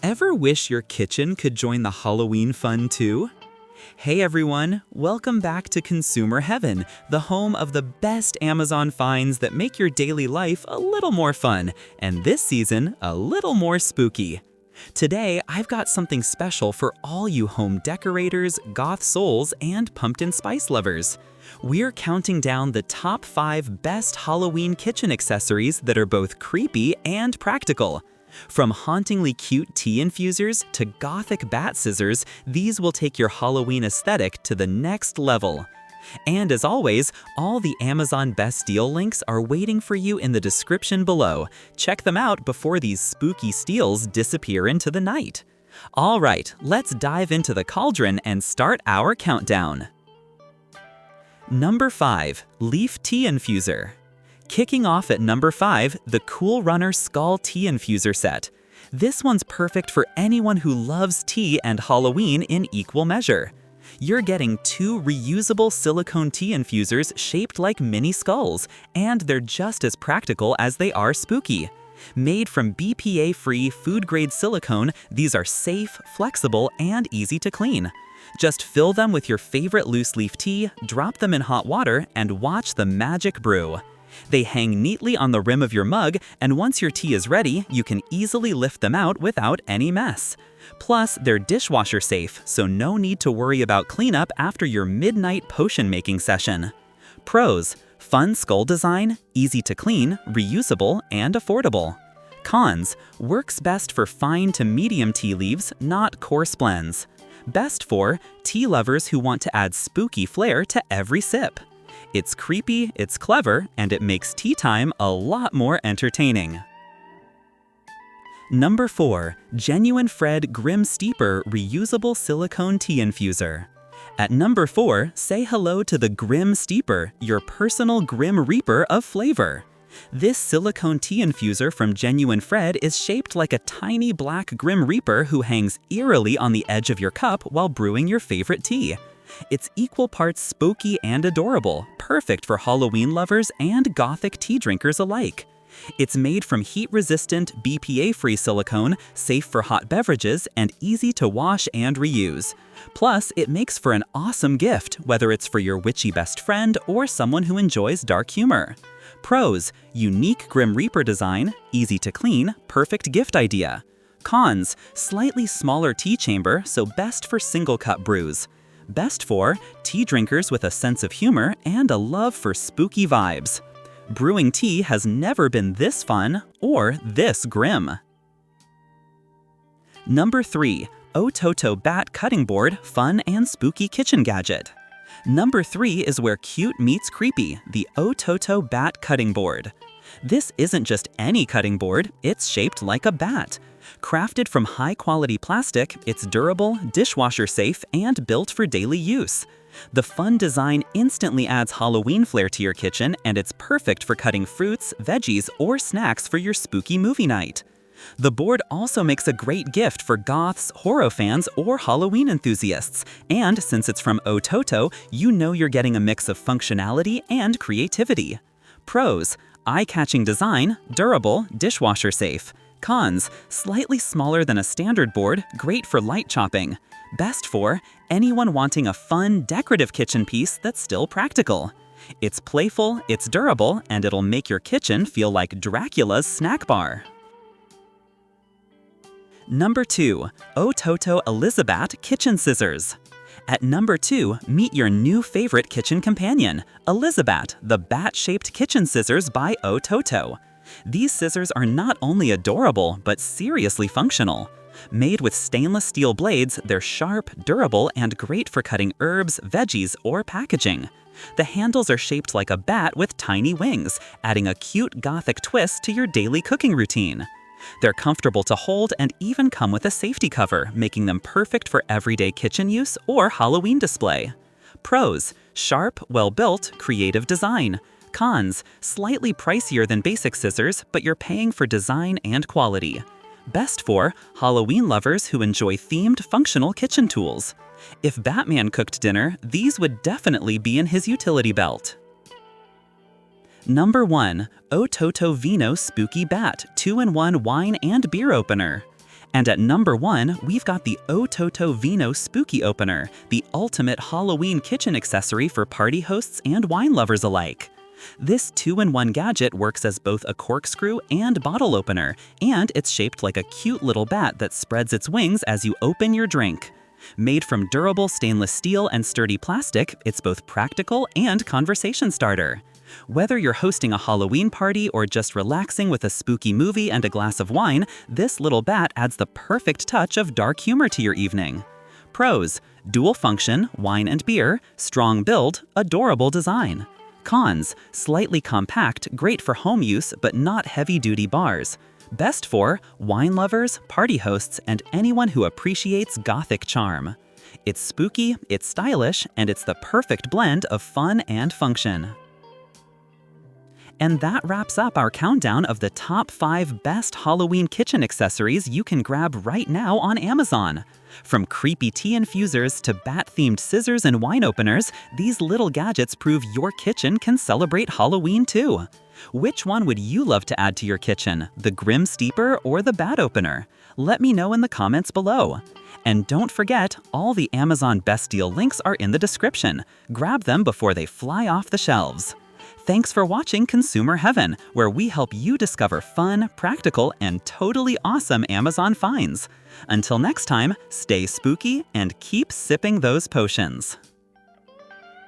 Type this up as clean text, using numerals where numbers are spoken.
Ever wish your kitchen could join the Halloween fun too? Hey everyone, welcome back to Consumer Heaven, the home of the best Amazon finds that make your daily life a little more fun, and this season, a little more spooky. Today, I've got something special for all you home decorators, goth souls, and pumpkin spice lovers. We're counting down the top 5 best Halloween kitchen accessories that are both creepy and practical. From hauntingly cute tea infusers to gothic bat scissors, these will take your Halloween aesthetic to the next level. And as always, all the Amazon Best Deal links are waiting for you in the description below. Check them out before these spooky steals disappear into the night. All right, let's dive into the cauldron and start our countdown. Number 5. Leaf Tea Infuser. Kicking off at number 5, the Cool Runner Skull Tea Infuser Set. This one's perfect for anyone who loves tea and Halloween in equal measure. You're getting 2 reusable silicone tea infusers shaped like mini skulls, and they're just as practical as they are spooky. Made from BPA-free food-grade silicone, these are safe, flexible, and easy to clean. Just fill them with your favorite loose leaf tea, drop them in hot water, and watch the magic brew. They hang neatly on the rim of your mug, and once your tea is ready, you can easily lift them out without any mess. Plus, they're dishwasher safe, so no need to worry about cleanup after your midnight potion-making session. Pros: fun skull design, easy to clean, reusable, and affordable. Cons: works best for fine to medium tea leaves, not coarse blends. Best for tea lovers who want to add spooky flair to every sip. It's creepy, it's clever, and it makes tea time a lot more entertaining. Number 4. Genuine Fred Grim Steeper Reusable Silicone Tea Infuser. At number 4, say hello to the Grim Steeper, your personal Grim Reaper of flavor. This silicone tea infuser from Genuine Fred is shaped like a tiny black Grim Reaper who hangs eerily on the edge of your cup while brewing your favorite tea. It's equal parts spooky and adorable, perfect for Halloween lovers and gothic tea drinkers alike. It's made from heat-resistant, BPA-free silicone, safe for hot beverages, and easy to wash and reuse. Plus, it makes for an awesome gift, whether it's for your witchy best friend or someone who enjoys dark humor. Pros: unique Grim Reaper design, easy to clean, perfect gift idea. Cons: slightly smaller tea chamber, so best for single-cup brews. Best for tea drinkers with a sense of humor and a love for spooky vibes. Brewing tea has never been this fun or this grim. Number 3. Ototo Bat Cutting Board Fun and Spooky Kitchen Gadget. Number 3 is where cute meets creepy, the Ototo Bat Cutting Board. This isn't just any cutting board, it's shaped like a bat. Crafted from high-quality plastic, it's durable, dishwasher safe, and built for daily use. The fun design instantly adds Halloween flair to your kitchen, and it's perfect for cutting fruits, veggies, or snacks for your spooky movie night. The board also makes a great gift for goths, horror fans, or Halloween enthusiasts, and since it's from Ototo, you know you're getting a mix of functionality and creativity. Pros: eye-catching design, durable, dishwasher safe. Cons: slightly smaller than a standard board, great for light chopping. Best for anyone wanting a fun, decorative kitchen piece that's still practical. It's playful, it's durable, and it'll make your kitchen feel like Dracula's snack bar. Number 2. Ototo Elizabeth Kitchen Scissors. At number 2, meet your new favorite kitchen companion, Elizabeth, the bat-shaped kitchen scissors by Ototo. These scissors are not only adorable, but seriously functional. Made with stainless steel blades, they're sharp, durable, and great for cutting herbs, veggies, or packaging. The handles are shaped like a bat with tiny wings, adding a cute gothic twist to your daily cooking routine. They're comfortable to hold and even come with a safety cover, making them perfect for everyday kitchen use or Halloween display. Pros: sharp, well-built, creative design. Cons: slightly pricier than basic scissors, but you're paying for design and quality. Best for Halloween lovers who enjoy themed, functional kitchen tools. If Batman cooked dinner, these would definitely be in his utility belt. Number 1. Ototo Vino Spooky Bat 2-in-1 Wine and Beer Opener. And at number 1, we've got the Ototo Vino Spooky Opener, the ultimate Halloween kitchen accessory for party hosts and wine lovers alike. This 2-in-1 gadget works as both a corkscrew and bottle opener, and it's shaped like a cute little bat that spreads its wings as you open your drink. Made from durable stainless steel and sturdy plastic, it's both practical and conversation starter. Whether you're hosting a Halloween party or just relaxing with a spooky movie and a glass of wine, this little bat adds the perfect touch of dark humor to your evening. Pros: dual function, wine and beer, strong build, adorable design. Cons: slightly compact, great for home use, but not heavy-duty bars. Best for wine lovers, party hosts, and anyone who appreciates Gothic charm. It's spooky, it's stylish, and it's the perfect blend of fun and function. And that wraps up our countdown of the top 5 best Halloween kitchen accessories you can grab right now on Amazon. From creepy tea infusers to bat-themed scissors and wine openers, these little gadgets prove your kitchen can celebrate Halloween too. Which one would you love to add to your kitchen, the Grim Steeper or the bat opener? Let me know in the comments below. And don't forget, all the Amazon Best Deal links are in the description. Grab them before they fly off the shelves. Thanks for watching Consumer Heaven, where we help you discover fun, practical, and totally awesome Amazon finds. Until next time, stay spooky and keep sipping those potions.